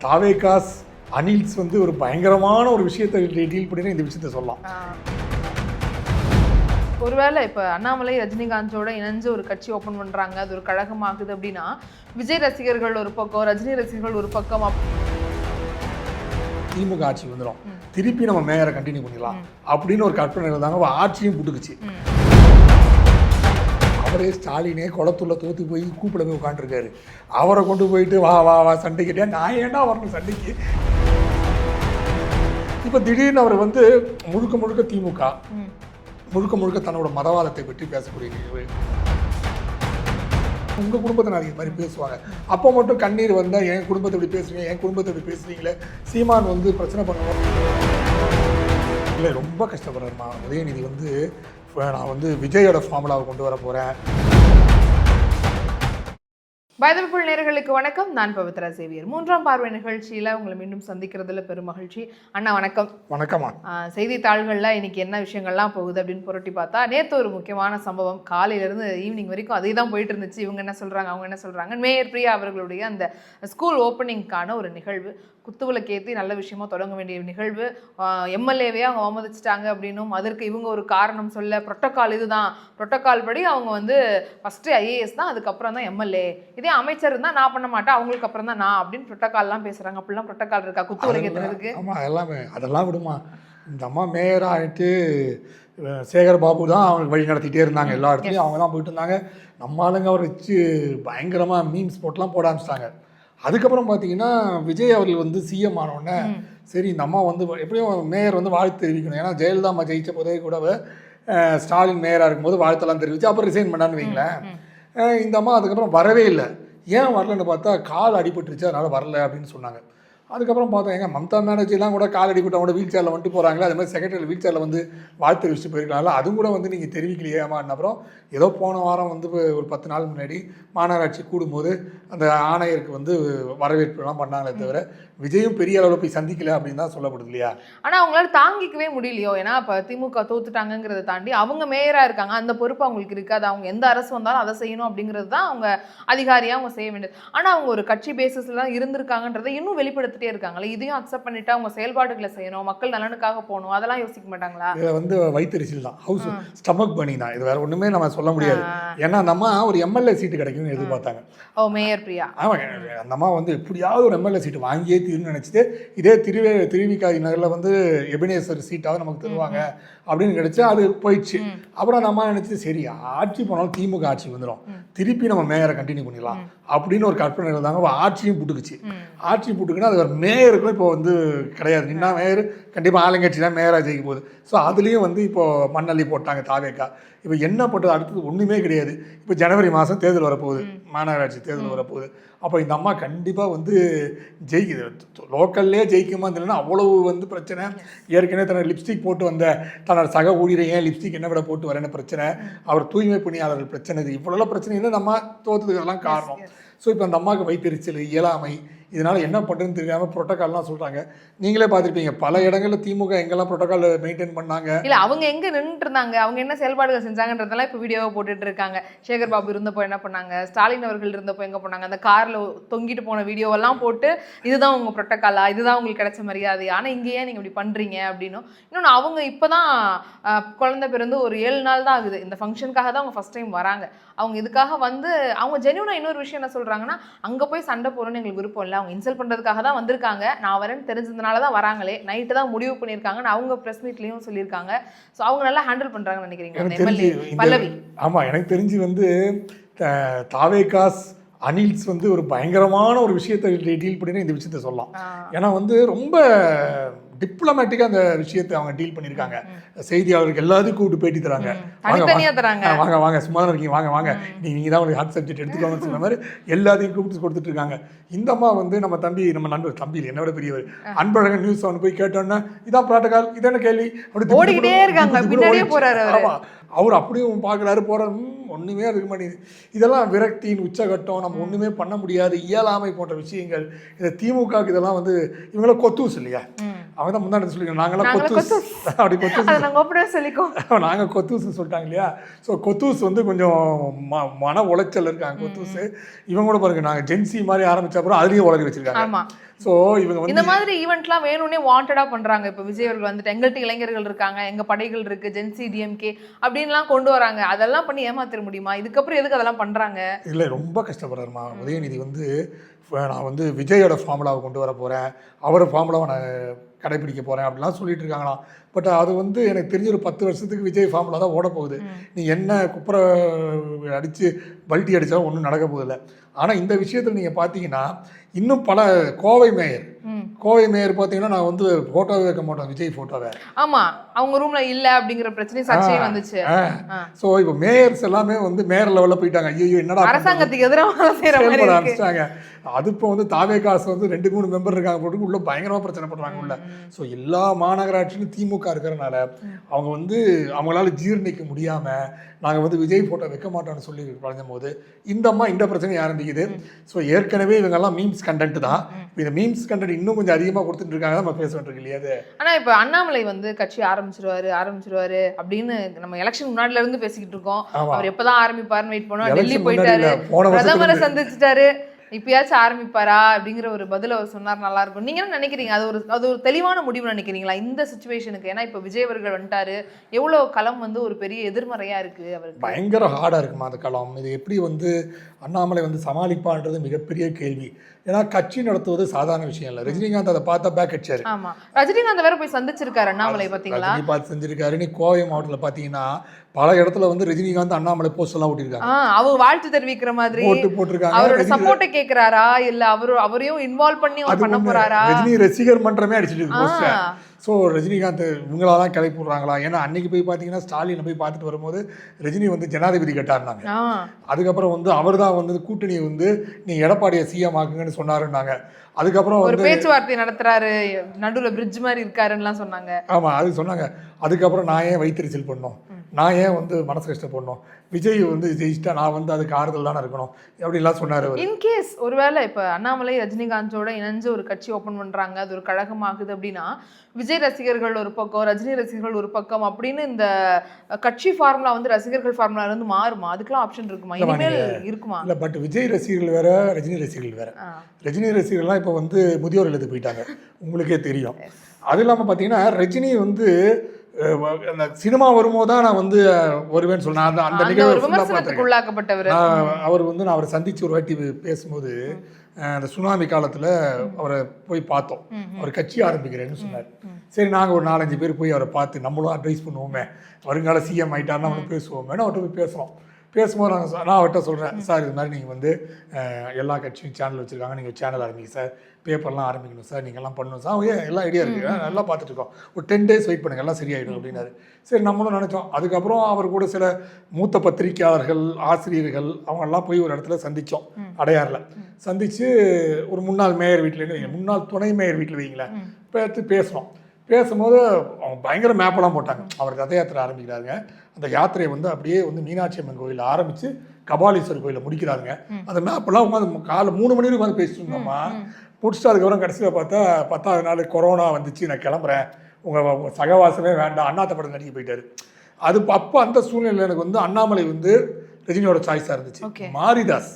தாவேகாஸ் அனில்ஸ் வந்து ஒரு பயங்கரமான ஒரு விஷயத்தை டீல் பண்ணி இந்த விஷயத்த சொல்லலாம். ஒருவேளை இப்போ அண்ணாமலை ரஜினிகாந்தோட இணைஞ்சு ஒரு கட்சி ஓப்பன் பண்ணுறாங்க, அது ஒரு கழகமாகுது அப்படின்னா விஜய் ரசிகர்கள் ஒரு பக்கம், ரஜினி ரசிகர்கள் ஒரு பக்கம். திமுக ஆட்சி வந்துடும், திருப்பி நம்ம மேயரை கண்டினியூ பண்ணிடலாம் அப்படின்னு ஒரு கற்பனை இருந்தாங்க. ஆட்சியும் புட்டுக்குச்சு. அவரே ஸ்டாலினே குளத்துள்ள தோற்று போய் கூப்பிட போய் உட்காந்துருக்காரு. அவரை கொண்டு போயிட்டு வா வா வா சண்டை கேட்டியா, நான் ஏன்டா வரணும் சண்டைக்கு. இப்போ திடீர்னு அவர் வந்து முழுக்க முழுக்க திமுக, முழுக்க முழுக்க தன்னோட மதவாதத்தை பற்றி பேசக்கூடிய நிகழ்வு. உங்கள் குடும்பத்தை நிறைய மாதிரி பேசுவாங்க. அப்போ மட்டும் கண்ணீர் வந்தால் என் குடும்பத்தை இப்படி பேசுவீங்க, என் குடும்பத்தை இப்படி பேசுவீங்களே, சீமான் வந்து பிரச்சனை பண்ணுவோம். இல்லை ரொம்ப கஷ்டப்படுறாருமா உதயநிதி வந்து. நான் வந்து விஜயோட ஃபார்முலாவை கொண்டு வர போகிறேன். பயதவிப்புள் நேயர்களுக்கு வணக்கம். நான் பவித்ரா சேவியர். மூன்றாம் பார்வை நிகழ்ச்சியில் உங்களை மீண்டும் சந்திக்கிறதுல பெரும் மகிழ்ச்சி. அண்ணா வணக்கம். வணக்கம்மா. செய்தித்தாள்களில் இன்னைக்கு என்ன விஷயங்கள்லாம் போகுது அப்படின்னு புரட்டி பார்த்தா, நேற்று ஒரு முக்கியமான சம்பவம், காலையிலேருந்து ஈவினிங் வரைக்கும் அதே தான் போயிட்டு இருந்துச்சு. இவங்க என்ன சொல்கிறாங்க, அவங்க என்ன சொல்கிறாங்க. மேயர் பிரியா அவர்களுடைய அந்த ஸ்கூல் ஓப்பனிங்க்கான ஒரு நிகழ்வு, குத்துவிளக்கேற்றி நல்ல விஷயமா தொடங்க வேண்டிய நிகழ்வு, எம்எல்ஏவே அவங்க அவமதிச்சிட்டாங்க அப்படின்னும் அதற்கு இவங்க ஒரு காரணம் சொல்ல, புரோட்டோகால் இதுதான், புரோட்டோகால் படி அவங்க வந்து ஃபஸ்ட்டு ஐஏஎஸ் தான், அதுக்கப்புறம் தான் எம்எல்ஏ, இதே அமைச்சர் இருந்தால் நான் பண்ண மாட்டேன், அவங்களுக்கு அப்புறம் தான் நான் அப்படின்னு புரோட்டோகால்லாம் பேசுகிறாங்க. அப்படிலாம் புரோட்டோகால் இருக்கா குத்துவிளக்கேற்றுறதுக்கு? ஆமாம், எல்லாமே அதெல்லாம் விடுமா. இந்த அம்மா மேயர் ஆகிட்டு சேகர் பாபு தான் அவங்களுக்கு வழி நடத்திட்டே இருந்தாங்க. எல்லா இடத்துலையும் அவங்க தான் போயிட்டு இருந்தாங்க. நம்ம ஆளுங்க அவரை வச்சு பயங்கரமாக மீம்ஸ் போட்டுலாம் போட ஆரம்பிச்சிட்டாங்க. அதுக்கப்புறம் பார்த்தீங்கன்னா விஜய் அவர்கள் வந்து சிஎம் ஆனோடனே சரி இந்த அம்மா வந்து எப்படியும் மேயர் வந்து வாழ்த்து தெரிவிக்கணும். ஏன்னா ஜெயலலிதா அம்மா ஜெயிச்ச போதே கூட ஸ்டாலின் மேயராக இருக்கும்போது வாழ்த்தெல்லாம் தெரிவித்து அப்புறம் ரிசைன் பண்ணான்னு வைங்களேன். இந்த அம்மா அதுக்கப்புறம் வரவே இல்லை. ஏன் வரலன்னு பார்த்தா கால் அடிபட்டுருச்சு, அதனால் வரல அப்படின்னு சொன்னாங்க. அதுக்கப்புறம் பார்த்தோம், எங்கள் மம்தா பானர்ஜிலாம் கூட கால் அடிபட்டவங்க வீல் சேரில் வந்துட்டு போகிறாங்களே, அது மாதிரி செக்ரட்டரி வீல் சேரில் வந்து வாழ்த்து தெரிவிச்சுட்டு போயிருக்காங்களா, அதுவும் கூட வந்து நீங்கள் தெரிவிக்கலையாமான்னு. அப்புறம் ஏதோ போன வாரம் வந்து ஒரு 10 நாள் முன்னாடி மாநகராட்சி கூடும்போது அந்த ஆணையருக்கு வந்து வரவேற்புலாம் பண்ணாங்களே தவிர விஜயும் பெரிய அளவில் போய் சந்திக்கல அப்படின்னு தான் சொல்லப்படுது இல்லையா. ஆனால் அவங்களால தாங்கிக்கவே முடியலையோ. ஏன்னா இப்போ திமுக தோத்துட்டாங்கிறத தாண்டி அவங்க மேயராக இருக்காங்க, அந்த பொறுப்பு அவங்களுக்கு இருக்காது. அவங்க எந்த அரசு வந்தாலும் அதை செய்யணும் அப்படிங்கிறது தான் அவங்க அதிகாரியாக அவங்க செய்ய வேண்டியது. ஆனால் அவங்க ஒரு கட்சி பேசிஸில் தான் இருந்திருக்காங்கன்றதை இன்னும் வெளிப்படுத்திட்டே இருக்காங்களே, இதையும் அக்செப்ட் பண்ணிட்டு அவங்க செயல்பாடுகளை செய்யணும், மக்கள் நலனுக்காக போகணும், அதெல்லாம் யோசிக்க மாட்டாங்களா? இதை வந்து வயிற்றுச்சல் தான், ஹவுஸ் ஸ்டமக் பனி தான், இது வேற ஒன்றுமே நம்ம சொல்ல முடியாது. ஏன்னா நம்ம ஒரு எம்எல்ஏ சீட்டு கிடைக்கும்னு எதிர்பார்த்தாங்க. ஓ, மேயர் பிரியா. ஆமாம், அந்த அம்மா வந்து எப்படியாவது ஒரு எம்எல்ஏ சீட்டு வாங்கியே தீர்னு நினச்சிட்டு இதே திருவிக்காதி நகரில் வந்து எபினேஸ்வர் சீட்டாவது நமக்கு தருவாங்க அப்படின்னு கிடைச்சா அது போயிடுச்சு. அப்புறம் அந்த அம்மா நினச்சிட்டு சரி ஆட்சி போனாலும் திமுக ஆட்சி வந்துடும், திருப்பி நம்ம மேயரை கண்டினியூ பண்ணிடலாம் அப்படின்னு ஒரு கற்பனை இருந்தாங்க. ஆட்சியும் புட்டுக்குச்சு. ஆட்சி புட்டுக்குன்னா அது ஒரு மேயருக்கும் இப்போ வந்து கிடையாது. நின்னா மேயர் கண்டிப்பாக ஆளுங்கட்சி தான் மேயராக ஜெயிக்க போகுது. ஸோ அதுலேயும் வந்து இப்போது மண்ணள்ளி போட்டாங்க தாவேக்கா. இப்போ என்ன பண்ணுறது, அடுத்தது ஒன்றுமே கிடையாது. இப்போ ஜனவரி மாதம் தேர்தல் வரப்போகுது, மாநகராட்சி தேர்தல் வரப்போகுது. அப்போ இந்த அம்மா கண்டிப்பாக வந்து ஜெயிக்குது. லோக்கல்லே ஜெயிக்குமா இல்லைன்னா அவ்வளவு வந்து பிரச்சனை. ஏற்கனவே தன்னோட லிப்ஸ்டிக் போட்டு வந்த தன்னோட சக ஊழியரை ஏன் லிப்ஸ்டிக் என்ன விட போட்டு வரேன்னு பிரச்சனை, அவர் தூய்மை பணியாளர்கள் பிரச்சனை, இது இவ்வளோ பிரச்சனைன்னு நம்ம தோற்றுறதுக்கெல்லாம் காரணம். ஸோ இப்போ அந்த அம்மாவுக்கு வயிற்றெரிச்சல், இயலாமை, இதனால் என்ன பண்ணுறதுன்னு தெரியாமல் புரோட்டோகால்லாம் சொல்கிறாங்க. நீங்களே பார்த்துருப்பீங்க பல இடங்களில் திமுக எங்கெல்லாம் புரோட்டோகால் மெயின்டைன் பண்ணாங்க. இல்லை அவங்க எங்கே நின்றுட்டு இருந்தாங்க, அவங்க என்ன செயல்பாடுகள் செஞ்சாங்கன்றதெல்லாம் இப்போ வீடியோவை போட்டுட்டு இருக்காங்க. சேகர் பாபு இருந்தப்போ என்ன பண்ணாங்க, ஸ்டாலின் அவர்கள் இருந்தப்போ எங்கே போனாங்க, அந்த காரில் தொங்கிட்டு போன வீடியோவெல்லாம் போட்டு இதுதான் உங்கள் புரோட்டோகாலா, இதுதான் உங்களுக்கு கிடைச்ச மரியாதை, ஆனால் இங்கே ஏன் நீங்கள் இப்படி பண்ணுறீங்க அப்படின்னும். இன்னொன்று அவங்க இப்போ தான் குழந்தை பிறந்து ஒரு 7 நாள் தான் ஆகுது. இந்த ஃபங்க்ஷனுக்காக தான் அவங்க ஃபஸ்ட் டைம் வராங்க. அவங்க இதுக்காக வந்து அவங்க ஜென்யூனாக இன்னொரு விஷயம் என்ன சொல்கிறாங்கன்னா, அங்கே போய் சண்டை போடணும்னு எங்களுக்கு விருப்பம் இல்லை, அவங்க இன்சல்ட் பண்ணுறதுக்காக தான் வந்திருக்காங்க, நான் வரேன்னு தெரிஞ்சதுனால தான் வராங்களே, நைட்டு தான் முடிவு பண்ணியிருக்காங்கன்னு அவங்க ப்ரெஸ் மீட்லேயும் சொல்லியிருக்காங்க. ஸோ அவங்க நல்லா ஹேண்டில் பண்ணுறாங்கன்னு நினைக்கிறீங்க பல்லவி? ஆமாம், எனக்கு தெரிஞ்சு வந்து தாவேகாஸ் அனில்ஸ் வந்து ஒரு பயங்கரமான ஒரு விஷயத்தை டீல் பண்ணி இந்த விஷயத்த சொல்லலாம். ஏன்னா வந்து ரொம்ப டிப்ளமேட்டிக்காக அந்த விஷயத்தை அவங்க டீல் பண்ணியிருக்காங்க. செய்தியாளருக்கு எல்லாத்தையும் கூப்பிட்டு பேட்டி தராங்க. வாங்க வாங்க சும்மா தான் இருக்கீங்க, வாங்க வாங்க நீங்கள் தான் ஒரு ஹாட் சப்ஜெக்ட் எடுத்துக்கோங்கன்னு சொன்ன மாதிரி எல்லாத்தையும் கூப்பிட்டு கொடுத்துட்டு இருக்காங்க. இந்த அம்மா வந்து நம்ம தம்பி, நம்ம நண்பர் தம்பி என்னோட பெரியவர் அன்பழகன் நியூஸ் அவனு போய் கேட்டோன்னா இதான் ப்ரோட்டோகால், இதான கேள்வி அப்படி ஓடிக்கிட்டே இருக்காங்க. ஆமாம், அவர் அப்படியும் பார்க்குறாரு போகிறார், ஒன்றுமே இருக்க மாட்டேங்குது. இதெல்லாம் விரக்தியின் உச்சகட்டம், நம்ம ஒன்றுமே பண்ண முடியாது, இயலாமை போன்ற விஷயங்கள். இதை திமுகவுக்கு இதெல்லாம் வந்து இவங்களாம் கொத்தூஸ் இல்லையா, அவங்க தான் முன்னாடி சொல்லிக்கணும் நாங்களாம் கொத்தூஸ் அப்படி கொத்தூஸ் நாங்கள் கொத்தூஸ்ன்னு சொல்லிட்டாங்க இல்லையா. ஸோ கொத்தூஸ் வந்து கொஞ்சம் மன உளைச்சல் இருக்காங்க கொத்தூஸ். இவங்க கூட பாருங்க, நாங்கள் ஜென்சி மாதிரி ஆரம்பிச்ச அப்புறம் அதுலேயும் உலக வச்சிருக்காங்க. ஸோ இவங்க வந்து இந்த மாதிரி ஈவெண்ட்லாம் வேணும்னே வாண்டடா பண்றாங்க. இப்ப விஜய் அவர்கள் வந்துட்டு எங்கள்ட்ட இளைஞர்கள் இருக்காங்க, எங்க படைகள் இருக்கு, ஜென்சி டிஎம்கே அப்படின்லாம் கொண்டு வராங்க. அதெல்லாம் பண்ணி ஏமாத்திர முடியுமா? இதுக்கப்புறம் எதுக்கு அதெல்லாம் பண்றாங்க? இல்லை ரொம்ப கஷ்டப்படுறாருமா உதயநிதி வந்து. நான் வந்து விஜயோட ஃபார்முலாவை கொண்டு வர போகிறேன், அவரோட ஃபார்முலாவை நான் கடைப்பிடிக்க போகிறேன் அப்படிலாம் சொல்லிட்டு இருக்காங்களாம். பட் அது வந்து எனக்கு தெரிஞ்ச ஒரு 10 வருஷத்துக்கு விஜய் ஃபார்முலா தான் ஓட போகுது. நீ என்ன குப்புற அடித்து பல்ட்டி அடித்தாலும் ஒன்றும் நடக்க போகுதில்ல. ஆனால் இந்த விஷயத்தில் நீங்கள் பார்த்தீங்கன்னா இன்னும் பல கோவை மேயர் பார்த்தீங்கன்னா நான் வந்து ஃபோட்டோவே வைக்க மாட்டோம் விஜய் ஃபோட்டோவை. ஆமா, அவங்க ரூம்ல இல்ல அப்படிங்கிற பிரச்சனை சர்ச்சையே வந்துச்சு. ஸோ இப்போ மேயர்ஸ் எல்லாமே வந்து மேயர் லெவலில் போயிட்டாங்க. ஐயோ என்னடா அரசாங்கத்துக்கு எதிராக செய்யற மாதிரி ஆரம்பிச்சிட்டாங்க. அது இப்போ வந்து தாவே காசு வந்து 2-3 மெம்பர் இருக்காங்க போட்டு உள்ள பயங்கரமாக பிரச்சனை பண்ணுறாங்க உள்ள. ஸோ எல்லா மாநகராட்சியும் திமுக இருக்கிறனால அவங்க வந்து அவங்களால ஜீர்ணிக்க முடியாமல் நாங்கள் வந்து விஜய் ஃபோட்டோ வைக்க மாட்டோம்னு சொல்லி பழகும் போது இந்த பிரச்சனை ஆரம்பிக்குது. ஸோ ஏற்கனவே இவங்கெல்லாம் மீம்ஸ் கண்டென்ட் தான். இந்த மீம்ஸ் கண்டென்ட் இன்னும் கொஞ்சம் அதிகமாக கொடுத்துட்டு இருக்காங்க. நம்ம பேச வேண்டியிருக்கு இல்லையா அது. ஆனால் இப்போ அண்ணாமலை வந்து கட்சி ஆரம்பிச்சிருவாரு அப்படின்னு நம்ம எலெக்ஷன் முன்னாடில இருந்து பேசிக்கிட்டு இருக்கோம். அவர் எப்பதான் ஆரம்பிப்பாருன்னு வெயிட் பண்ணுவோம். டெல்லி போயிட்டாரு, பிரதமரை சந்திச்சிட்டாரு, இப்பயாச்சும் ஆரம்பிப்பாரா அப்படிங்கிற ஒரு பதில் அவர் சொன்னார், நல்லா இருக்கும். நீங்க என்ன நினைக்கிறீங்க? அது ஒரு தெளிவான முடிவு நினைக்கிறீங்களா இந்த சிச்சுவேஷனுக்கு? ஏன்னா இப்ப விஜய் அவர்கள் வந்துட்டாரு, எவ்வளவு களம் வந்து ஒரு பெரிய எதிர்மறையா இருக்கு அவருக்கு. பயங்கர ஹார்டா இருக்குமா அந்த களம். இது எப்படி வந்து அண்ணாமலை வந்து சமாளிப்பான்றது மிகப்பெரிய கேள்வி. ஏன்னா கட்சி நடத்துவது சாதாரண விஷயம் இல்லை. ரஜினிகாந்த் அதை பார்த்தா பேக் அடிச்சாரு. ஆமா, ரஜினிகாந்த் வேற போய் சந்திச்சிருக்காரு அண்ணாமலை, பாத்தீங்களா? ரஜினி பார்த்து செஞ்சிருக்காரு. நீ கோவை மாவட்டத்தில் பாத்தீங்கன்னா பல இடத்துல வந்து ரஜினிகாந்த் அண்ணாமலை போஸ்ட் எல்லாம் ஓட்டிருக்காங்க. அவர் வாழ்த்து தெரிவிக்கிற மாதிரி போட்டிருக்காங்க. அவரோட சப்போர்ட்டை கேக்குறாரா இல்ல அவரையும் இன்வால்வ் பண்ணி பண்ண போறாரா? ரஜினி ரசிகர் மன்றமே அடிச்சிட்டு போஸ்ட். ஸோ ரஜினிகாந்த் இவங்களாதான் கிளப்பி விடுறாங்களா? ஏன்னா அன்னைக்கு போய் பார்த்தீங்கன்னா ஸ்டாலினை போய் பார்த்துட்டு வரும்போது ரஜினி வந்து ஜனாதிபதி கேட்டாருனாங்க. அதுக்கப்புறம் வந்து அவர் தான் வந்து கூட்டணி வந்து நீ எடப்பாடியை சிஎம் ஆக்குங்கன்னு சொன்னாருன்னாங்க. அதுக்கப்புறம் ஒரு பேச்சுவார்த்தை நடத்துறாரு, நடுவில் பிரிட்ஜ் மாதிரி இருக்காருன்னு சொன்னாங்க. ஆமா, அது சொன்னாங்க. அதுக்கப்புறம் நான் ஏன் வயிற்றுச்சல் பண்ணோம், நான் ஏன் வந்து மனசு கஷ்டப்படணும், விஜய் வந்து ஜெயிச்சிட்டா நான் வந்து அதுக்கு ஆறுதல் தானே இருக்கணும் அப்படின்லாம் சொன்னார். இன்கேஸ் ஒருவேளை இப்போ அண்ணாமலை ரஜினிகாந்தோட இணைஞ்சு ஒரு கட்சி ஓப்பன் பண்ணுறாங்க, அது ஒரு கழகம் ஆகுது அப்படின்னா விஜய் ரசிகர்கள் ஒரு பக்கம், ரஜினி ரசிகர்கள் ஒரு பக்கம் அப்படின்னு இந்த கட்சி ஃபார்முலா வந்து ரசிகர்கள் ஃபார்முலா இருந்து மாறுமா? அதுக்கெல்லாம் ஆப்ஷன் இருக்குமா? இனிமேல் இருக்குமா? இல்லை, பட் விஜய் ரசிகர்கள் வேற, ரஜினி ரசிகர்கள் வேற. ரஜினி ரசிகர்கள்லாம் இப்போ வந்து முதியோர் இல்லத்துக்கு போயிட்டாங்க, உங்களுக்கே தெரியும். அது இல்லாமல் பார்த்தீங்கன்னா ரஜினி வந்து அந்த சினிமா வரும்போது தான் நான் வந்து வருவேன்னு சொன்னேன். அந்த நிகழ்வு உள்ளாக்கப்பட்டவர் அவர் வந்து நான் அவரை சந்திச்சு ஒரு வாட்டி பேசும்போது அந்த சுனாமி காலத்தில் அவரை போய் பார்த்தோம். அவர் கட்சி ஆரம்பிக்கிறேன்னு சொன்னார். சரி, நாங்கள் ஒரு 4-5 பேர் போய் அவரை பார்த்து நம்மளும் அட்வைஸ் பண்ணுவோமே, வருங்கால சிஎம் ஆகிட்டாருன்னா அவனை பேசுவோமே, அவர்கிட்ட போய் பேசுகிறோம். பேசும்போது நான் அவர்கிட்ட சொல்கிறேன், சார் இது மாதிரி நீங்கள் வந்து எல்லா கட்சியும் சேனல் வச்சுருக்காங்க, நீங்கள் சேனல் ஆரம்பிங்க சார், பேப்பர்லாம் ஆரம்பிக்கணும் சார், நீங்கள்லாம் பண்ணணும் சார். ஏன் எல்லாம் ஐடியா இருக்குது, நல்லா பார்த்துட்ருக்கோம், ஒரு 10 days வெயிட் பண்ணுங்கள், எல்லாம் சரியாயிடும் அப்படின்னாரு. சரி, நம்மளும் நினச்சோம். அதுக்கப்புறம் அவர் கூட சில மூத்த பத்திரிகையாளர்கள், ஆசிரியர்கள் அவங்கெல்லாம் போய் ஒரு இடத்துல சந்தித்தோம், அடையாறில் சந்தித்து ஒரு முன்னாள் மேயர் வீட்டிலேருந்து வைங்க, முன்னாள் துணை மேயர் வீட்டில் வைங்களேன், பேசுகிறோம். பேசும்போது அவங்க பயங்கர மேப்பெல்லாம் போட்டாங்க. அவர் ரத யாத்திரை ஆரம்பிக்கிறாருங்க. அந்த யாத்திரையை வந்து அப்படியே வந்து மீனாட்சி அம்மன் கோயிலில் ஆரம்பித்து கபாலீஸ்வரர் கோயிலில் முடிக்கிறாருங்க. அந்த மேப்பெல்லாம் உட்காந்து காலை 3 மணி வரைக்கும் உட்காந்து பேசிட்டு இருந்தோம்மா. முடிச்சுட்டு அதுக்கப்புறம் கடைசியில் பார்த்தா 10ஆவது நாள் கொரோனா வந்துச்சு, நான் கிளம்புறேன், உங்கள் சகவாசமே வேண்டாம், அண்ணாத்த படம் நடிக்க போயிட்டாரு. அது அப்போ அந்த சூழ்நிலையில் எனக்கு வந்து அண்ணாமலை வந்து ரஜினியோட சாய்ஸாக இருந்துச்சு. மாரிதாஸ்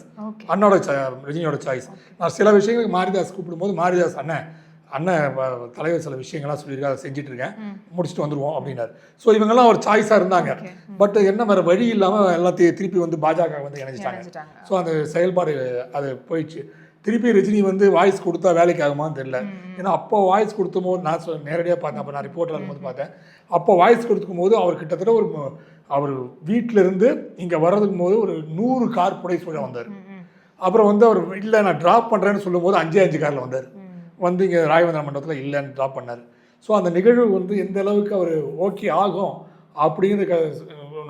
ரஜினியோட சாய்ஸ். நான் சில விஷயங்களுக்கு மாரிதாஸ் கூப்பிடும்போது மாரிதாஸ் அண்ணன் தலைவர் சில விஷயங்கள்லாம் சொல்லியிருக்காரு, அதை செஞ்சுட்டு இருக்கேன், முடிச்சுட்டு வந்துடுவோம் அப்படின்னாரு. ஸோ இவங்கெல்லாம் ஒரு சாய்ஸாக இருந்தாங்க. பட் என்ன வேறு வழி இல்லாமல் எல்லாத்தையும் திருப்பி வந்து பாஜக வந்து இணைஞ்சிட்டாங்க. ஸோ அந்த செயல்பாடு அது போயிடுச்சு. திருப்பி ரஜினி வந்து வாய்ஸ் கொடுத்தா வேலைக்கு ஆகுமான்னு தெரியல. ஏன்னா அப்போ வாய்ஸ் கொடுத்தும் போது நான் நேரடியாக பார்த்தேன், அப்போ நான் ரிப்போர்ட்டில் இருக்கும்போது பார்த்தேன். அப்போ வாய்ஸ் கொடுக்கும் போது அவர் கிட்டத்தட்ட அவர் வீட்டிலேருந்து இங்கே வர்றதுக்கு போது ஒரு 100 கார் புடை சூழ வந்தார். அப்புறம் வந்து அவர் இல்லை நான் ட்ராப் பண்ணுறேன்னு சொல்லும் போது 5 காரில் வந்தார். வந்து இங்கே ராகவேந்திர மண்டபத்தில் இல்லைன்னு ட்ராப் பண்ணார். ஸோ அந்த நிகழ்வு வந்து எந்த அளவுக்கு அவர் ஓகே ஆகும் அப்படிங்கிற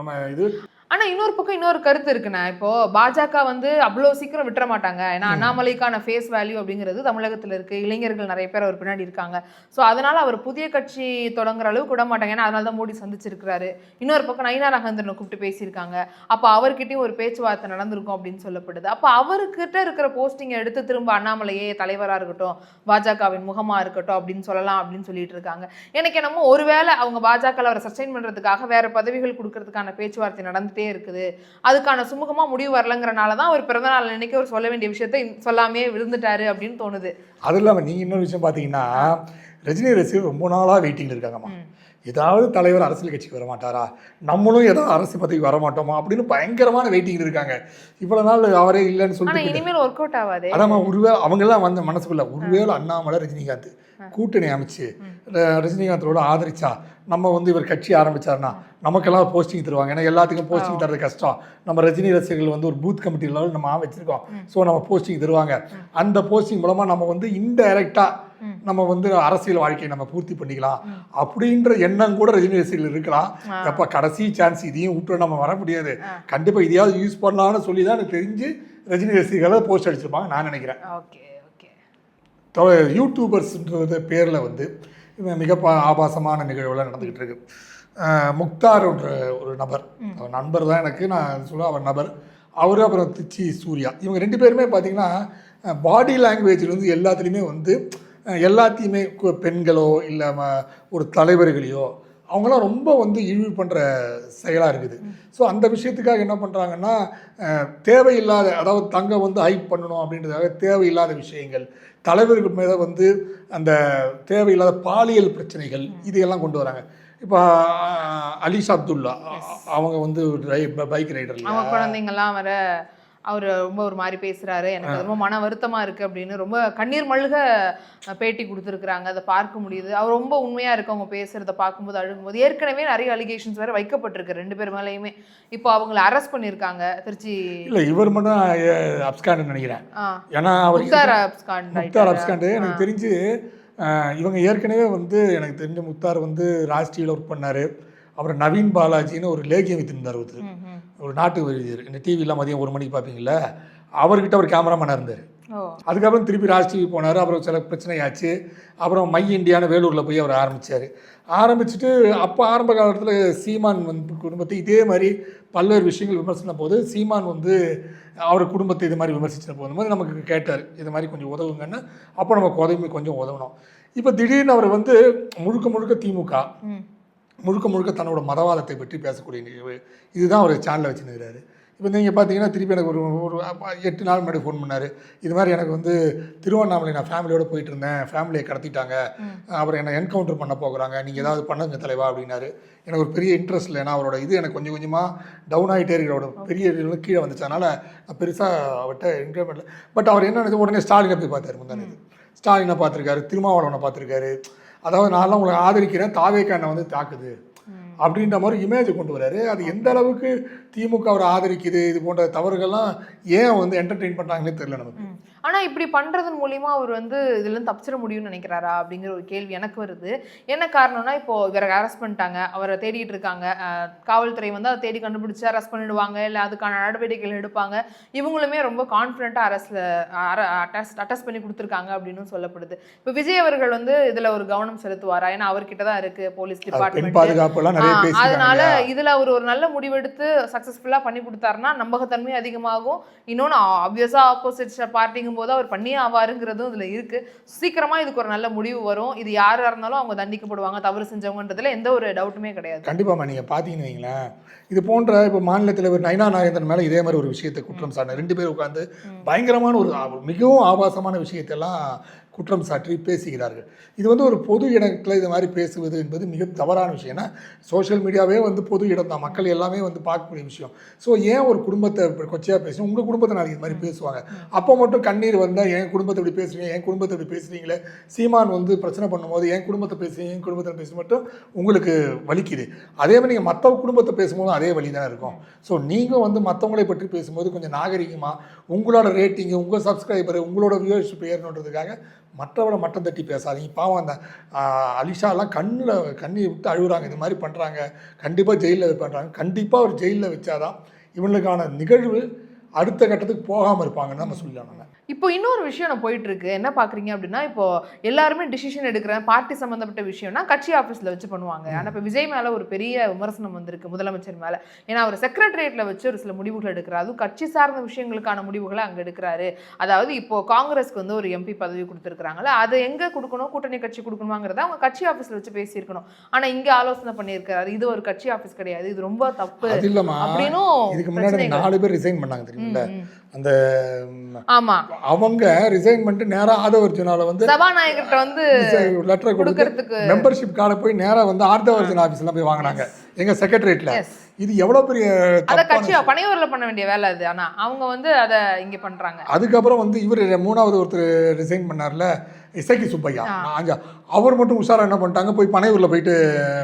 நம்ம இது. ஆனா இன்னொரு பக்கம் இன்னொரு கருத்து இருக்குண்ணா. இப்போ பாஜக வந்து அவ்வளோ சீக்கிரம் விட்டுற மாட்டாங்க. ஏன்னா அண்ணாமலைக்கான ஃபேஸ் வேல்யூ அப்படிங்கிறது தமிழகத்தில் இருக்கு, இளைஞர்கள் நிறைய பேர் அவர் பின்னாடி இருக்காங்க. ஸோ அதனால அவர் புதிய கட்சி தொடங்குற அளவுக்கு விட மாட்டாங்க. ஏன்னா அதனால தான் மோடி சந்திச்சிருக்கிறாரு. இன்னொரு பக்கம் நயினா நாகேந்திரனை கூப்பிட்டு பேசியிருக்காங்க. அப்போ அவர்கிட்டயும் ஒரு பேச்சுவார்த்தை நடந்திருக்கும் அப்படின்னு சொல்லப்படுது. அப்போ அவர்கிட்ட இருக்கிற போஸ்டிங்கை எடுத்து திரும்ப அண்ணாமலையே தலைவராக இருக்கட்டும், பாஜகவின் முகமா இருக்கட்டும் அப்படின்னு சொல்லலாம் அப்படின்னு சொல்லிட்டு இருக்காங்க. எனக்கு என்னமோ ஒருவேளை அவங்க பாஜக அவரை சஸ்டெயின் பண்றதுக்காக வேற பதவிகள் கொடுக்கறதுக்கான பேச்சுவார்த்தை நடந்துட்டே பார்த்துக்கிட்டே இருக்குது. அதுக்கான சுமூகமா முடிவு வரலங்கிறனால தான் அவர் பிறந்தநாள் அன்னைக்கு அவர் சொல்ல வேண்டிய விஷயத்த சொல்லாமே விழுந்துட்டாரு அப்படின்னு தோணுது. அது இல்லாமல் நீங்கள் இன்னொரு விஷயம் பார்த்தீங்கன்னா, ரஜினி ரசிகர் ரொம்ப நாளாக வெயிட்டிங்கில் இருக்காங்கம்மா. ஏதாவது தலைவர் அரசியல் கட்சிக்கு வர மாட்டாரா, நம்மளும் ஏதாவது அரசு பதவிக்கு வர மாட்டோமா அப்படின்னு பயங்கரமான வெயிட்டிங் இருக்காங்க. இவ்வளவு நாள் அவரே இல்லைன்னு சொல்லிட்டு இனிமேல் ஒர்க் அவுட் ஆகாது. அதாம்மா, ஒருவேளை அவங்கெல்லாம் வந்து மனசுக்குள்ள ஒருவேளை அண்ணாமலை ரஜினிகாந்த் கூட்டணி அமைச்சு ரஜினிகாந்தோட ஆதரிச்சா நம்ம வந்து இவர் கட்சி ஆரம்பிச்சாருன்னா நமக்கெல்லாம் போஸ்டிங் தருவாங்க. ஏன்னா எல்லாத்துக்கும் போஸ்டிங் தர்றது கஷ்டம். நம்ம ரஜினி ரசிகர்கள் வந்து ஒரு பூத் கமிட்டி லெவல் நம்ம வச்சிருக்கோம். ஸோ நம்ம போஸ்டிங் தருவாங்க. அந்த போஸ்டிங் மூலமா நம்ம வந்து இன்டைரக்டா நம்ம வந்து அரசியல் வாழ்க்கையை நம்ம பூர்த்தி பண்ணிக்கலாம் அப்படின்ற எண்ணம் கூட ரஜினி ரசிகர்கள் இருக்கலாம். எப்ப கடைசி சான்ஸ், இதையும் விட்டு நம்ம வர முடியாது, கண்டிப்பா இதையாவது யூஸ் பண்ணலாம்னு சொல்லி தான் எனக்கு தெரிஞ்சு ரஜினி ரசிகர்கள் போஸ்ட் அடிச்சிருப்பாங்க நான் நினைக்கிறேன். யூடியூபர்ஸ்ன்றது பேரில் வந்து மிக ஆபாசமான நிகழ்வுலாம் நடந்துக்கிட்டு இருக்கு. முக்தார் ஒரு நபர், அவர் நண்பர் தான் எனக்கு, நான் சொல்ல அவர் நபர், அவர் அப்புறம் திருச்சி சூர்யா, இவங்க 2 பேருமே பார்த்தீங்கன்னா பாடி லாங்குவேஜில் வந்து எல்லாத்துலேயுமே வந்து எல்லாத்தையுமே பெண்களோ இல்லை ஒரு தலைவர்களையோ அவங்களாம் ரொம்ப வந்து இழிவு பண்ணுற செயலாக இருக்குது. ஸோ அந்த விஷயத்துக்காக என்ன பண்ணுறாங்கன்னா, தேவையில்லாத, அதாவது தங்க வந்து ஹைப் பண்ணணும் அப்படின்றதுக்காக தேவையில்லாத விஷயங்கள், தலைவர்கள் மீது வந்து அந்த தேவையில்லாத பாலியல் பிரச்சனைகள் இதையெல்லாம் கொண்டு வராங்க. இப்போ அலிஷா அப்துல்லா அவங்க வந்து பைக் ரைடர், அவங்க குழந்தைங்கள்லாம் வர அவர் ரொம்ப ஒரு மாதிரி பேசுகிறாரு, எனக்கு ரொம்ப மன வருத்தமாக இருக்குது அப்படின்னு ரொம்ப கண்ணீர் மல்க பேட்டி கொடுத்துருக்குறாங்க. அதை பார்க்க முடியுது. அவர் ரொம்ப உண்மையாக இருக்கு அவங்க பேசுகிறத பார்க்கும்போது, அழுகும்போது. ஏற்கனவே நிறைய அலிகேஷன்ஸ் வேறு வைக்கப்பட்டிருக்கு 2 பேர் மேலேயுமே. இப்போ அவங்களை அரெஸ்ட் பண்ணியிருக்காங்க திருச்சி. இல்லை, இவர் மட்டும் அப்ஸ்காண்டு நினைக்கிறேன். ஏன்னா அவர் முக்தார் அப்ஸ்காண்டு எனக்கு தெரிஞ்சு இவங்க ஏற்கனவே வந்து எனக்கு தெரிஞ்ச முக்தார் வந்து ராஷ்டிரியில் ஒர்க் பண்ணார். அப்புறம் நவீன் பாலாஜின்னு ஒரு லேகியம் வைத்திருந்தார் ஒருத்தர், ஒரு நாட்டு வைத்தியர், இந்த டிவிலாம் மதியம் 1 மணிக்கு பார்ப்பீங்களா, அவர்கிட்ட ஒரு கேமராமேனாக இருந்தார். அதுக்கப்புறம் திருப்பி ராஷ்டிரிக்கு போனார். அப்புறம் சில பிரச்சனையாச்சு. அப்புறம் மை இண்டியான்னு வேலூரில் போய் அவர் ஆரம்பிச்சுட்டு அப்போ ஆரம்ப காலத்தில் சீமான் வந்து குடும்பத்தை இதே மாதிரி பல்வேறு விஷயங்கள் விமர்சன போது சீமான் வந்து அவர் குடும்பத்தை இது மாதிரி விமர்சிச்சின போது நமக்கு கேட்டார், இது மாதிரி கொஞ்சம் உதவுங்கன்னு. அப்போ நமக்கு கொஞ்சம் உதவணும். இப்போ திடீர்னு அவர் வந்து முழுக்க திமுக, முழுக்க தன்னோட மதவாதத்தை பற்றி பேசக்கூடிய நிகழ்வு, இதுதான் அவர் சேனலில் வச்சுருக்கிறாரு. இப்போ நீங்கள் பார்த்தீங்கன்னா திருப்பி எனக்கு ஒரு 8 நாள் முன்னாடி ஃபோன் பண்ணார். இது மாதிரி எனக்கு வந்து திருவண்ணாமலை நான் ஃபேமிலியோடு போயிட்டு இருந்தேன், ஃபேமிலியை கடத்திட்டாங்க, அப்புறம் என்னை என்கவுண்டர் பண்ண போகிறாங்க, நீங்கள் ஏதாவது பண்ணுங்க தலைவா அப்படின்னாரு. எனக்கு ஒரு பெரிய இன்ட்ரெஸ்ட் இல்லை, ஏன்னா அவரோட இது எனக்கு கொஞ்சம் கொஞ்சமாக டவுன் ஆகிட்டே இருக்கிறோட பெரிய கீழே வந்துச்சு. அதனால் நான் பெருசாக அவர்கிட்ட என்கரேஜ்மெண்ட். பட் அவர் என்ன நினைச்சு உடனே ஸ்டாலினை போய் பார்த்தாரு. முந்தானது ஸ்டாலினை பார்த்துருக்காரு, திருமாவளவனை பார்த்துருக்காரு. அதாவது நான்லாம் உங்களை ஆதரிக்கிறேன், தாவேக்கா என்னை வந்து தாக்குது அப்படின்ற மாதிரி இமேஜ் கொண்டு வராரு. அது எந்த அளவுக்கு திமுக அவரை ஆதரிக்குது, இது போன்ற தவறுகள்லாம் ஏன் வந்து என்டர்டெயின் பண்ணுறாங்கன்னே தெரியல நமக்கு. ஆனால் இப்படி பண்ணுறதன் மூலிமா அவர் வந்து இதுலேருந்து தப்பிச்சிட முடியும்னு நினைக்கிறாரா அப்படிங்கிற ஒரு கேள்வி எனக்கு வருது. என்ன காரணம்னா, இப்போது இவரை அரெஸ்ட் பண்ணிட்டாங்க, அவரை தேடிட்டு இருக்காங்க, காவல்துறை வந்து அதை தேடி கண்டுபிடிச்சி அரெஸ்ட் பண்ணிடுவாங்க, இல்லை அதுக்கான நடவடிக்கைகள் எடுப்பாங்க. இவங்களுமே ரொம்ப கான்ஃபிடென்ட்டாக அரெஸ்ட் பண்ணி கொடுத்துருக்காங்க அப்படின்னு சொல்லப்படுது. இப்போ விஜய் அவர்கள் வந்து இதில் ஒரு கவனம் செலுத்துவாரா? ஏன்னா அவர்கிட்ட தான் இருக்குது போலீஸ் டிபார்ட்மெண்ட். அதனால இதில் அவர் ஒரு நல்ல முடிவெடுத்து சக்ஸஸ்ஃபுல்லாக பண்ணி கொடுத்தாருன்னா நம்பகத்தன்மை அதிகமாகும். இன்னொன்று ஆப்வியஸாக ஆப்போசிட் பார்ட்டிங்க போது அவர் பண்ணியே ஆவாருங்கிறதும் இதுல இருக்கு. சீக்கிரமா இதுக்கு ஒரு நல்ல முடிவு வரும். இது யாரா இருந்தாலும் அவங்க தண்டிக்கப்படுவாங்க, தவறு செஞ்சவங்கன்றதுல எந்த ஒரு டவுட்டுமே கிடையாது. கண்டிப்பாமா. நீங்க பாத்தீங்கன்னு வைங்களேன், இது போன்ற இப்போ மாநில தலைவர் நயினா நாகேந்திரன் மேல இதே மாதிரி ஒரு விஷயத்தை குற்றம் சாட்டின 2 பேர் உட்காந்து பயங்கரமான ஒரு மிகவும் ஆபாசமான விஷயத்தெல்லாம் குற்றம் சாட்டி பேசுகிறார்கள். இது வந்து ஒரு பொது இடத்துல இது மாதிரி பேசுவது என்பது மிக தவறான விஷயம். ஏன்னா சோஷியல் மீடியாவே வந்து பொது இடம் தான், மக்கள் எல்லாமே வந்து பார்க்கக்கூடிய விஷயம். ஸோ ஏன் ஒரு குடும்பத்தை கொச்சையாக பேசணும்? உங்கள் குடும்பத்தை நாளைக்கு இது மாதிரி பேசுவாங்க, அப்போ மட்டும் கண்ணீர் வந்தால் என் குடும்பத்தை இப்படி பேசுறீங்க, என் குடும்பத்தை இப்படி பேசுகிறீங்களே, சீமான் வந்து பிரச்சனை பண்ணும்போது என் குடும்பத்தை பேசுறீங்க, என் குடும்பத்தை பேச மட்டும் உங்களுக்கு வலிக்குது. அதே மாதிரி நீங்கள் மற்ற குடும்பத்தை பேசும்போது அதே வழி தான் இருக்கும். ஸோ நீங்கள் வந்து மற்றவங்களை பற்றி பேசும்போது கொஞ்சம் நாகரிகமாக உங்களோட ரேட்டிங்கு, உங்கள் சப்ஸ்கிரைபரு, உங்களோட வியூவர்ஷிப் ஏறணுன்றதுக்காக மற்றவரை மட்டம் தட்டி பேசாதீங்க. பாவம் அந்த அலிஷாலாம் கண்ணீர் விட்டு அழுகுறாங்க, இது மாதிரி பண்ணுறாங்க, கண்டிப்பாக ஜெயிலில் பண்ணுறாங்க. கண்டிப்பாக அவர் ஜெயிலில் வச்சாதான் இவங்களுக்கான நிகழ்வு அடுத்த கட்டத்துக்கு போகாமல் இருப்பாங்கன்னு நம்ம சொல்லலாம். நம்ம இப்போ இன்னொரு விஷயம் நான் போயிட்டு இருக்கு என்ன பாக்குறீங்க அப்படின்னா, இப்போ எல்லாருமே டிசிஷன் எடுக்கிற பார்ட்டி சம்பந்தப்பட்ட விஷயம்னா கட்சி ஆஃபீஸ்ல வச்சு பண்ணுவாங்க. ஆனா இப்போ விஜய் மேல ஒரு பெரிய விமர்சனம் வந்திருக்கு முதலமைச்சர் மேல. ஏன்னா அவர் செக்ரட்டரியேட்ல வச்சு ஒரு சில முடிவுகள் எடுக்கிறார், அதுவும் கட்சி சார்ந்த விஷயங்களுக்கான முடிவுகளை அங்க எடுக்கிறாரு. அதாவது இப்போ காங்கிரஸ்க்கு வந்து ஒரு எம்பி பதவி கொடுத்துருக்காங்கல்ல, அதை எங்க கொடுக்கணும், கூட்டணி கட்சி கொடுக்கணுமாங்கிறத அவங்க கட்சி ஆஃபீஸ்ல வச்சு பேசியிருக்கணும். ஆனா இங்க ஆலோசனை பண்ணியிருக்காரு, இது ஒரு கட்சி ஆஃபீஸ் கிடையாது, இது ரொம்ப தப்பு அப்படின்னும். இதுக்கு முன்னாடி 4 பேர் ரிசைன் பண்ணாங்க தெரியுமில்ல, அந்த ஆமா அவங்க ரிசைன் பண்ணிட்டு நேரா ஆதவர்ஜுனால வந்து சபாநாயகர்கிட்ட வந்து லெட்டர் கொடுக்கறதுக்கு மெம்பர்ஷிப் கார்டை போய் நேரா வந்து ஆர்தவர்ஜுன் ஆபீஸ்ல போய் வாங்கினாங்க எங்க செக்ரட்டரியேட்ல. இது எவ்வளவு பெரிய அத கட்சி பனையூர்ல பண்ண வேண்டிய வேலை அது. ஆனா அவங்க வந்து அத இங்க பண்றாங்க. அதுக்கப்புறம் வந்து இவர் 3வது ஒருத்தர் ரிசைன் பண்ணார்ல, இசக்கி சுப்பையா, அவர் மட்டும் உஷாரா என்ன பண்ணிட்டாங்க, போய் பனையூர்ல போயிட்டு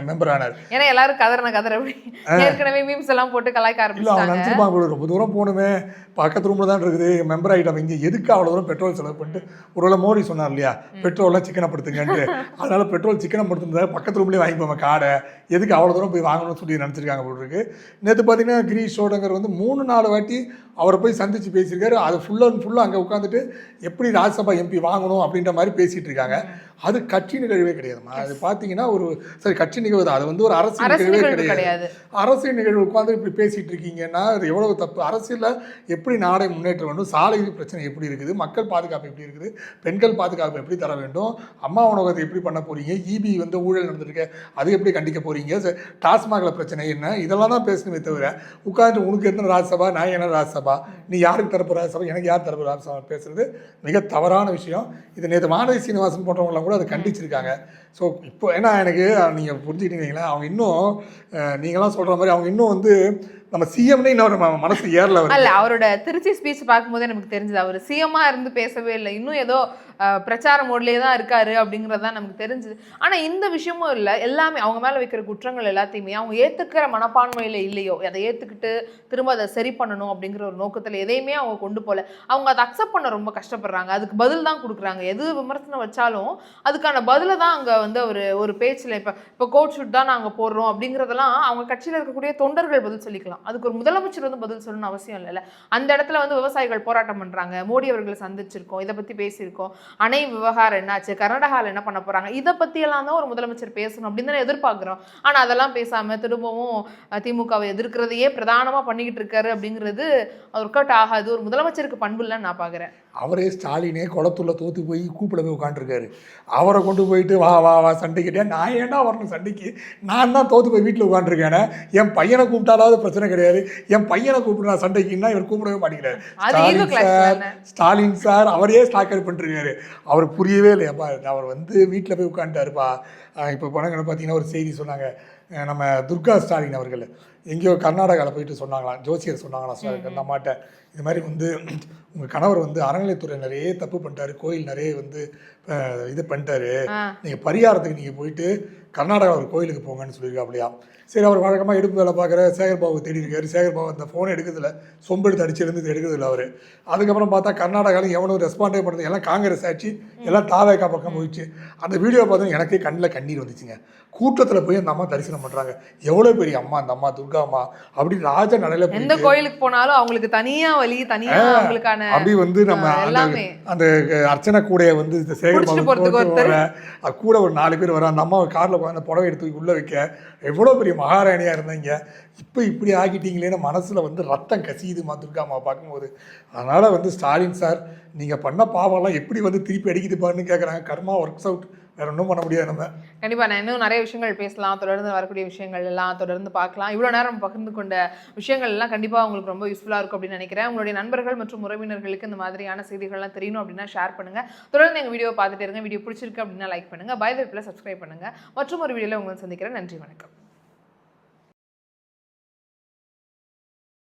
மெம்பர் ஆனார். ஏன்னா எல்லாரும் கதற ஏற்கனவே மீம்ஸ் எல்லாம் போட்டு கலாய்க்க ஆரம்பிச்சாங்க. இல்ல நினைச்சிருப்பாங்க ரொம்ப தூரம் போகணுமே, பக்கத்து ரூம்ல தான் இருக்குது, மெம்பர் ஆகிட்டாங்க, இங்கே எதுக்கு அவ்வளோ தூரம் பெட்ரோல் செலவு பண்ணிட்டு. ஒருவேளை மோடி சொன்னார் இல்லையா பெட்ரோல்லாம் சிக்கனப்படுத்துங்கன்ட்டு, அதனால பெட்ரோல் சிக்கனப்படுத்துனதாக பக்கத்து ரூம்லேயே வாங்கிப்போம் காடை, எதுக்கு அவ்வளோ தூரம் போய் வாங்கணும்னு சொல்லி நினச்சிருக்காங்க போல் இருக்கு. நேற்று பார்த்தீங்கன்னா கிரீஷ் ஷோடங்கர் வந்து 3-4 வாட்டி அவரை போய் சந்தித்து பேசியிருக்காரு. அது ஃபுல்லாக அங்கே உட்காந்துட்டு எப்படி ராஜ்யசபா எம்பி வாங்கணும் அப்படின்ற மாதிரி பேசிகிட்டு இருக்காங்க. அது கட்சி நிகழ்வே கிடையாதுமா. அது பார்த்தீங்கன்னா ஒரு சரி கட்சி நிகழ்வு தான், அது வந்து ஒரு அரசியல் நிகழ்வே கிடையாது. அரசியல் நிகழ்வு உட்காந்து இப்படி பேசிகிட்டு இருக்கீங்கன்னா அது எவ்வளவு தப்பு. அரசியலில் எப்படி நாடை முன்னேற்ற வேண்டும், சாலை பிரச்சனை எப்படி இருக்குது, மக்கள் பாதுகாப்பு எப்படி இருக்குது, பெண்கள் பாதுகாப்பு எப்படி தர வேண்டும், அம்மா உணவகத்தை எப்படி பண்ண போகிறீங்க, இபி வந்து ஊழல் நடந்திருக்கு அது எப்படி கண்டிக்க போகிறீங்க, டாஸ்மாகில் பிரச்சனை என்ன, இதெல்லாம் தான் பேசணுமே தவிர உட்காந்து உனக்கு எத்தனை ராஜ்யசபா, நான் என்ன ராஜ்யசபா, நீ யாருக்கு தரப்பு ராஜ்யசபா, எனக்கு யார் தரப்பு ராஜ்யசபா பேசுறது மிக தவறான விஷயம். இது நேற்று வானதி சீனிவாசன் போன்றவங்களாம் கூட அதை கண்டிச்சிருக்காங்க. ஸோ இப்போ ஏன்னா எனக்கு நீங்கள் புரிஞ்சுக்கிட்டீங்களா, அவங்க இன்னும் நீங்களாம் சொல்கிற மாதிரி அவங்க இன்னும் வந்து நம்ம சிஎம்னே இன்னொரு மனசு ஏறல. அல்ல அவரோட திருச்சி ஸ்பீச் பார்க்கும்போதே நமக்கு தெரிஞ்சது அவர் சிஎம்மா இருந்து பேசவே இல்லை, இன்னும் ஏதோ பிரச்சார மோட்லேயே தான் இருக்காரு அப்படிங்கிறது தான் நமக்கு தெரிஞ்சுது. ஆனால் இந்த விஷயமும் இல்லை, எல்லாமே அவங்க மேலே வைக்கிற குற்றங்கள் எல்லாத்தையுமே அவங்க ஏற்றுக்கிற மனப்பான்மையில் இல்லையோ, அதை ஏற்றுக்கிட்டு திரும்ப அதை சரி பண்ணணும் அப்படிங்கிற ஒரு நோக்கத்தில் எதையுமே அவங்க கொண்டு போகல. அவங்க அதை அக்செப்ட் பண்ண ரொம்ப கஷ்டப்படுறாங்க, அதுக்கு பதில் தான் கொடுக்குறாங்க. எது விமர்சனம் வச்சாலும் அதுக்கான பதிலை தான் அங்கே வந்து ஒரு பேச்சில் இப்போ கோட் ஷூட் தான் நாங்கள் போடுறோம் அப்படிங்கிறதெல்லாம் அவங்க கட்சியில் இருக்கக்கூடிய தொண்டர்கள் பதில் சொல்லிக்கலாம். அதுக்கு ஒரு முதலமைச்சர் வந்து பதில் சொல்லணும்னு அவசியம் இல்லைல்ல. அந்த இடத்துல வந்து விவசாயிகள் போராட்டம் பண்ணுறாங்க, மோடி அவர்களை சந்திச்சிருக்கோம், இதை பற்றி பேசியிருக்கோம், அணை விவகாரம் என்னாச்சு, கர்நாடகாவில் என்ன பண்ண போகிறாங்க, இதை பற்றியெல்லாம் தான் ஒரு முதலமைச்சர் பேசணும் அப்படின்னு தானே எதிர்பார்க்குறோம். ஆனால் அதெல்லாம் பேசாமல் திரும்பவும் திமுகவை எதிர்க்கிறதையே பிரதானமாக பண்ணிக்கிட்டு இருக்காரு அப்படிங்கிறது ஒர்க் அவுட் ஆகாது. ஒரு முதலமைச்சருக்கு பண்பு இல்லைன்னு நான் பார்க்குறேன். அவரே ஸ்டாலினே குளத்தூர்ல தோற்று போய் கூப்பிட போய் உட்காந்துருக்காரு. அவரை கொண்டு போயிட்டு வா வா வா சண்டைக்கிட்டே, நான் ஏன்னா வரணும் சண்டைக்கு, நான் தான் தோற்று போய் வீட்டில் உட்காந்துருக்கேனே, என் பையனை கூப்பிட்டாலாவது பிரச்சனை கிடையாது, என் பையனை கூப்பிட்டு நான் சண்டைக்குன்னா இவர் கூப்பிடவே மாட்டேங்கிறாரு. ஸ்டாலின் சார் அவரே ஸ்டாக்கர் பண்ணிருக்காரு. அவர் புரியவே இல்லையாப்பா, அவர் வந்து வீட்டில் போய் உட்காந்துட்டாருப்பா. இப்போ பணங்களை பார்த்தீங்கன்னா ஒரு செய்தி சொன்னாங்க, நம்ம துர்கா ஸ்டாலின் அவர்கள் எங்கேயோ கர்நாடகாவில் போயிட்டு சொன்னாங்களாம், ஜோசியர் சொன்னாங்களாம் சார் அந்த அம்மாட்ட, இது மாதிரி வந்து உங்கள் கணவர் வந்து அறநிலைத்துறை நிறைய தப்பு பண்ணிட்டாரு, கோயில் நிறைய வந்து இது பண்ணிட்டாரு, நீங்கள் பரிகாரத்துக்கு நீங்கள் போயிட்டு கர்நாடகா ஒரு கோயிலுக்கு போங்கன்னு சொல்லியிருக்காப்லையா. சரி, அவர் வழக்கமாக எடுப்பு வேலை பார்க்குற சேகர்பாபு தேடி இருக்காரு. சேகர்பாபு அந்த ஃபோனை எடுக்கிறதில்ல, சொம்பு எடுத்து அடிச்சிருந்து எடுக்கிறதில்ல அவர். அதுக்கப்புறம் பார்த்தா கர்நாடகாவில் எவனும் ரெஸ்பாண்டே பண்ணுறது, எல்லாம் காங்கிரஸ் ஆச்சு, எல்லாம் தாவேக்கா பக்கம் போயிடுச்சு. அந்த வீடியோ பார்த்தா எனக்கே கண்ணில் கண்ணீர் வந்துச்சுங்க. கூட்டத்தில் போய் அந்த அம்மா தரிசனம் பண்ணுறாங்க, எவ்வளோ பெரிய அம்மா அந்த அம்மா, துர்கா அம்மா அப்படி ராஜ நடையில எந்த கோயிலுக்கு போனாலும் அவங்களுக்கு தனியா வழி, தனியா அவங்களுக்கான அப்படி வந்து நம்ம அந்த அர்ச்சனை கூடைய வந்து சேகர்பாபு கூட ஒரு 4 பேர் வர, அந்த அம்மா காரில் அந்த புடவை எடுத்து உள்ளே வைக்க, எவ்வளோ பெரிய மகாராணியாக இருந்தீங்க, இப்போ இப்படி ஆகிட்டீங்களேன்னு மனசில் வந்து ரத்தம் கசியுதுமா துர்கா அம்மா பார்க்கும்போது. அதனால் வந்து ஸ்டாலின் சார் நீங்கள் பண்ண பாவம்லாம் எப்படி வந்து திருப்பி அடிக்குது பாருன்னு கேட்குறாங்க. கர்மா ஒர்க்ஸ் அவுட், வேற ஒன்றும் பண்ண முடியாது நம்ம. கண்டிப்பாக நான் இன்னும் நிறைய விஷயங்கள் பேசலாம், தொடர்ந்து வரக்கூடிய விஷயங்கள் எல்லாம் தொடர்ந்து பார்க்கலாம். இவ்வளோ நேரம் பகிர்ந்து கொண்ட விஷயங்கள் எல்லாம் கண்டிப்பாக உங்களுக்கு ரொம்ப யூஸ்ஃபுல்லாக இருக்கும் அப்படின்னு நினைக்கிறேன். உங்களுடைய நண்பர்கள் மற்றும் உறவினர்களுக்கு இந்த மாதிரியான செய்திகள்லாம் தெரியணும் அப்படின்னா ஷேர் பண்ணுங்கள். தொடர்ந்து எங்கள் வீடியோ பார்த்துட்டு இருங்க. வீடியோ பிடிச்சிருக்கு அப்படின்னா லைக் பண்ணுங்கள், பை த வேல சப்ஸ்கிரைப் பண்ணுங்கள். மற்றும் ஒரு வீடியோவில் உங்களை சந்திக்கிறேன். நன்றி, வணக்கம்.